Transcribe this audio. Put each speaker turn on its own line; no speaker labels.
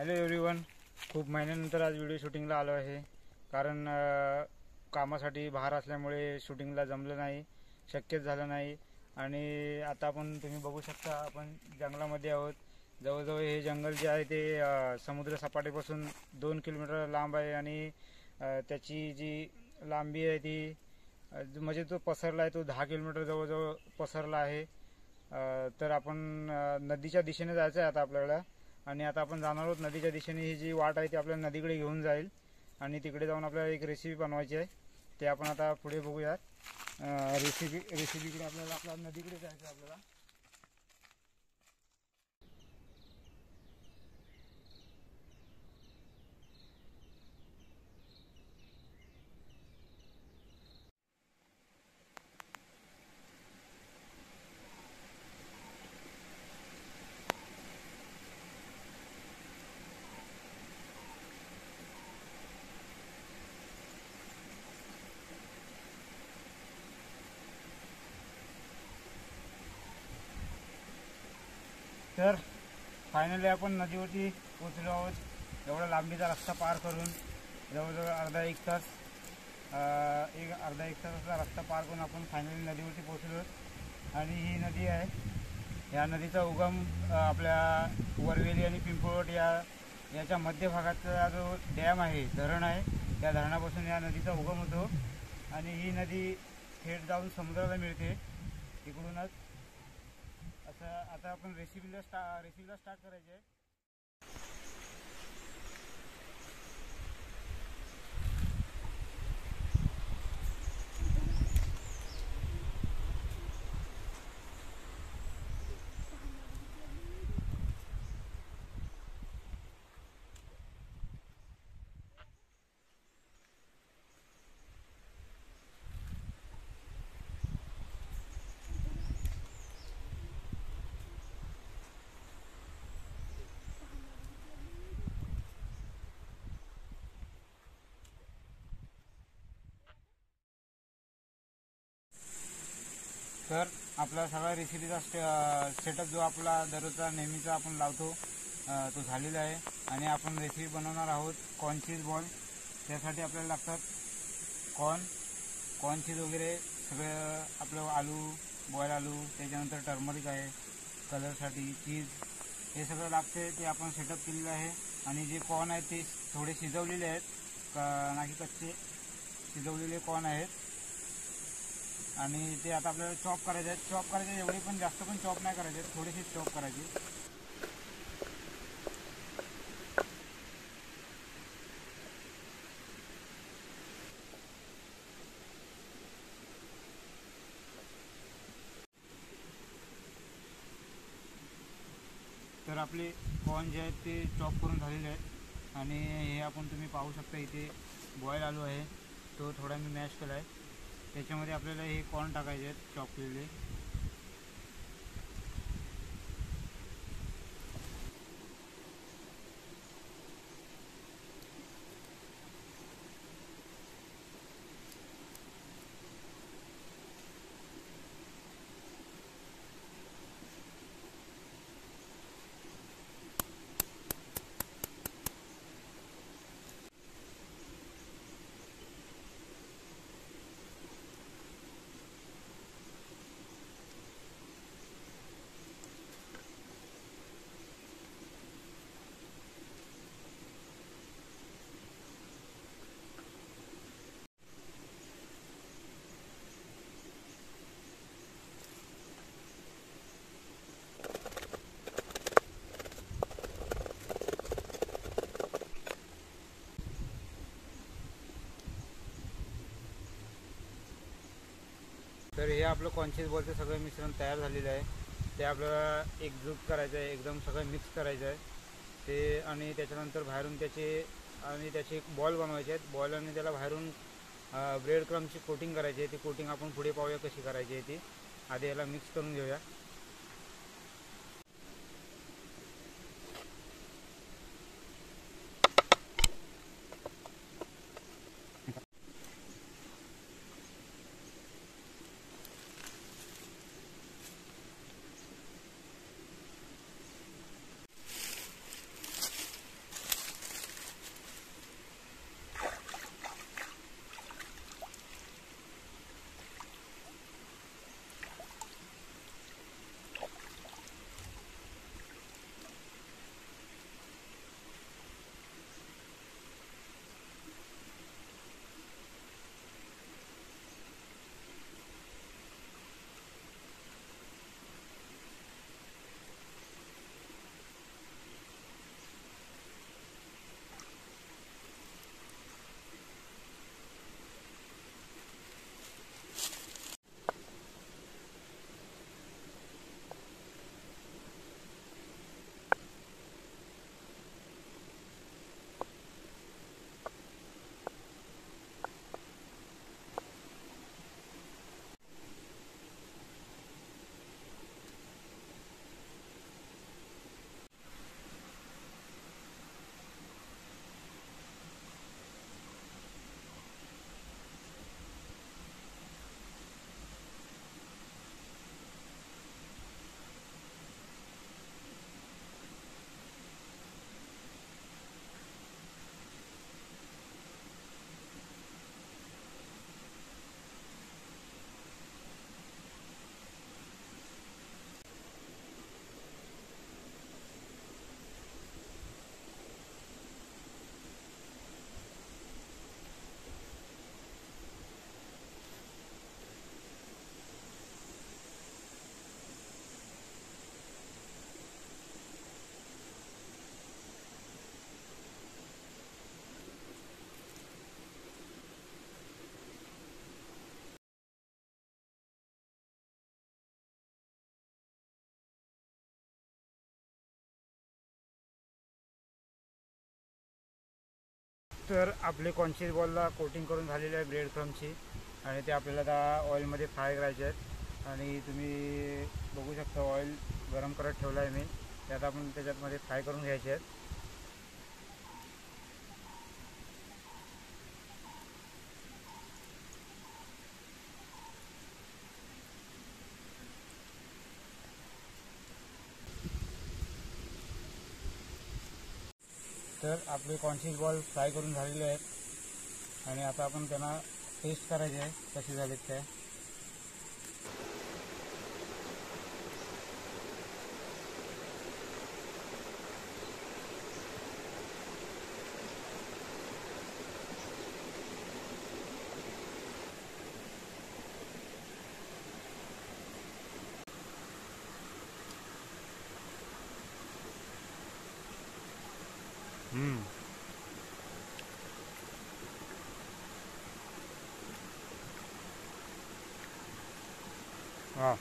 Hello everyone, खूप महिन्यानंतर आज व्हिडिओ शूटिंगला आलो आहे. कारण कामासाठी बाहेर असल्यामुळे शूटिंगला जमलं नाही, शक्यच झालं नाही. आणि आता आपण तुम्ही बघू शकता, आपण जंगलामध्ये आहोत. जवळजवळ हे जंगल जे आहे ते समुद्र सपाटीपासून 2 किलोमीटर लांब आहे. आणि त्याची जी लांबी आहे ती म्हणजे तो पसरला आहे, तो 10 किलोमीटर जवळजवळ पसरला आहे. तर आपण नदीच्या दिशेने जायचं आहे आता आपल्याला. आणि आता आपण जाणार आहोत नदीच्या दिशेने. ही जी वाट आहे ती आपल्याला नदीकडे घेऊन जाईल आणि तिकडे जाऊन आपल्याला एक रेसिपी बनवायची आहे. ते आपण आता पुढे बघूयात. रेसिपीकडे आपल्याला नदीकडे जायचं आहे आपल्याला. तर फायनली आपण नदीवरती पोचलो आहोत. एवढा लांबीचा रस्ता पार करून जवळजवळ अर्धा एक तासाचा रस्ता पार करून आपण फायनली नदीवरती पोचलो. आणि ही नदी आहे. या नदीचा उगम आपल्या वरवेली आणि पिंपळवट याच्या मध्य भागाचा जो डॅम आहे, धरण आहे, त्या धरणापासून या नदीचा उगम होतो. आणि ही नदी थेट जाऊन समुद्राला मिळते तिकडूनच. आता आपण रेसिपीला स्टार्ट करायचे आहे. तर आपला सगळा रेसिपीचा सेटअप जो आपला दररोजचा नेहमीचा आपण लावतो तो झालेला आहे. आणि आपण रेसिपी बनवणार आहोत कॉर्न चीज बॉल. त्यासाठी आपल्याला लागतात कॉर्न चीज वगैरे सगळं, आपलं आलू, बॉयल आलू, त्याच्यानंतर टर्मरिक आहे कलरसाठी, चीज, हे सगळं लागते. ते आपण सेटअप केलेलं आहे. आणि जे कॉर्न आहेत ते थोडे शिजवलेले आहेत, नाही कच्चे शिजवलेले कॉर्न आहेत. आणि ते आता आपल्याला चॉप करायचे आहेत. एवढे पण जास्त पण चॉप नाही करायचे, थोडेसे चॉप करायचे. तर आपले कॉर्न जे आहेत ते चॉप करून झालेले आहेत. आणि हे आपण तुम्ही पाहू शकता, इथे बॉयल आलू आहे, तो थोडा मी मॅश केला आहे. त्याच्यामध्ये आपल्याला हे कॉर्न टाकायचे आहेत चॉप केलेले. तर हे आपलं कॉर्न बॉलचं सगळं मिश्रण तयार झालेलं आहे. ते आपल्याला एकजूट करायचं आहे, एकदम सगळं मिक्स करायचं आहे ते. आणि त्याच्यानंतर बाहेरून त्याचे बॉल बनवायचे आहेत. बॉल आणि त्याला बाहेरून ब्रेड क्रम्सची कोटिंग करायची आहे. ती कोटिंग आपण पुढे पाहूया कशी करायची आहे ती. आधी याला मिक्स करून घेऊया. तर आपले कॉन्शियस बॉलला कोटिंग करून झालेली आहे ब्रेड क्रम्सची आणि ते आपल्याला आता ऑइलमध्ये फ्राय करायचे आहेत. आणि तुम्ही बघू शकता ऑइल गरम करत ठेवलं आहे मी, ते आता आपण त्याच्यामध्ये फ्राय करून घ्यायचे आहेत. तर आपले कॉन्शियस बॉल फ्राय करून झालेले आहेत आणि आता आपण त्यांना टेस्ट करायचे आहे कसे झालेत काय. हाँ